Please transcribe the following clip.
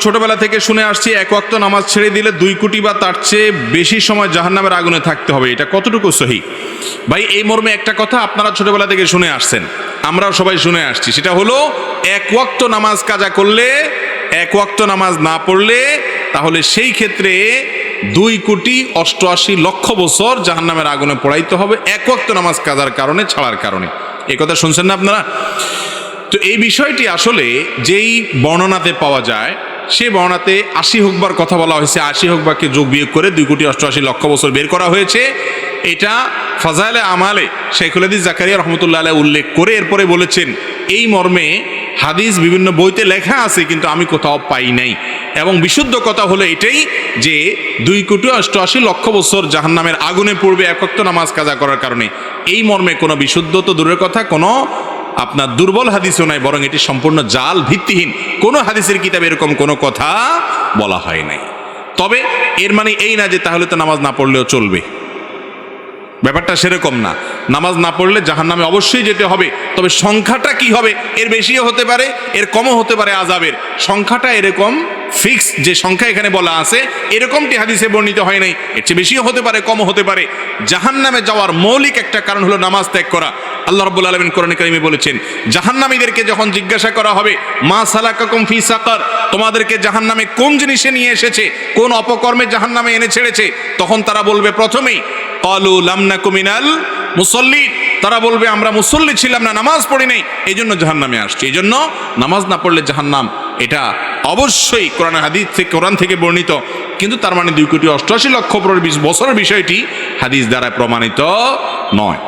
ছোটবেলা থেকে শুনে আসছি এক ওয়াক্ত নামাজ ছেড়ে দিলে 2 কোটি বা তার চেয়ে বেশি সময় জাহান্নামের আগুনে থাকতে হবে। এটা কতটুকু সহি? ভাই, এই মর্মে একটা কথা আপনারা ছোটবেলা থেকে শুনে আসছেন, আমরাও সবাই শুনে আসছি। সেটা হলো, এক ওয়াক্ত নামাজ কাজা করলে, এক ওয়াক্ত নামাজ না পড়লে, তাহলে সেই ক্ষেত্রে 2,88,00,000 বছর জাহান্নামের আগুনে পোড়াইতে হবে, এক ওয়াক্ত নামাজ কাজার কারণে, ছাড়ার কারণে। এই কথা শুনছেন না আপনারা? তো এই বিষয়টি আসলে যেই বর্ণনাতে পাওয়া যায়, সে বর্ণনাতে 80 হুকবার কথা বলা হয়েছে। 80 হুকবাকে যোগ বিয়োগ করে 2,88,00,000 বছর বের করা হয়েছে। এটা ফাজাইলে আমালে শেখুল হাদিস জাকারিয়া রহমতুল্লাহ আলাইহি উল্লেখ করে এরপরে বলেছেন, এই মর্মে হাদিস বিভিন্ন বইতে লেখা আছে, কিন্তু আমি কোথাও পাই নাই। এবং বিশুদ্ধ কথা হলো এটাই যে 2,88,00,000 বছর জাহান্নামের আগুনে পড়বে এক ওয়াক্ত নামাজ কাজা করার কারণে। এই মর্মে কোনো বিশুদ্ধ তো দূরের কথা, কোনো আপনার দুর্বল হাদিসও নাই, বরং এটি সম্পূর্ণ জাল, ভিত্তিহীন। কোনো হাদিসের কিতাবে এরকম কোনো কথা বলা হয় নাই। তবে এর মানে এই না যে তাহলে তো নামাজ না পড়লেও চলবে, ব্যাপারটা সেরকম না। নামাজ না পড়লে জাহান্নামে অবশ্যই যেতে হবে, তবে সংখ্যাটা কি হবে, এর বেশিও হতে পারে, এর কমও হতে পারে। আযাবের সংখ্যাটা এরকম ফিক্স যে সংখ্যা এখানে বলা আছে, এরকমটি হাদিসে বর্ণিত হয় নাই। এর চেয়ে বেশিও হতে পারে, কমও হতে পারে। জাহান্নামে যাওয়ার মৌলিক একটা কারণ হলো নামাজ ত্যাগ করা। আল্লাহ রাব্বুল আলামিন কোরআনে কারিমে বলেছেন, জাহান্নামীদেরকে যখন জিজ্ঞাসা করা হবে, মা সালাকাকুম ফি সাকার, তোমাদেরকে জাহান্নামে কোন জিনিসে নিয়ে এসেছে, কোন অপকর্মে জাহান্নামে এনে ছেড়েছে, তখন তারা বলবে প্রথমেই ক্বালু লাম নাকু মিনাল মুসাল্লিন, তারা বলবে আমরা মুসল্লি ছিলাম না, নামাজ পড়ি নাই, এই জন্য জাহান্নামে আসছে। এই জন্য নামাজ না পড়লে জাহান্নাম, এটা অবশ্যই কোরআন হাদিস থেকে, কোরআন থেকে বর্ণিত। কিন্তু তার মানে 2,88,00,000 বছরের বিষয়টি হাদিস দ্বারা প্রমাণিত নয়।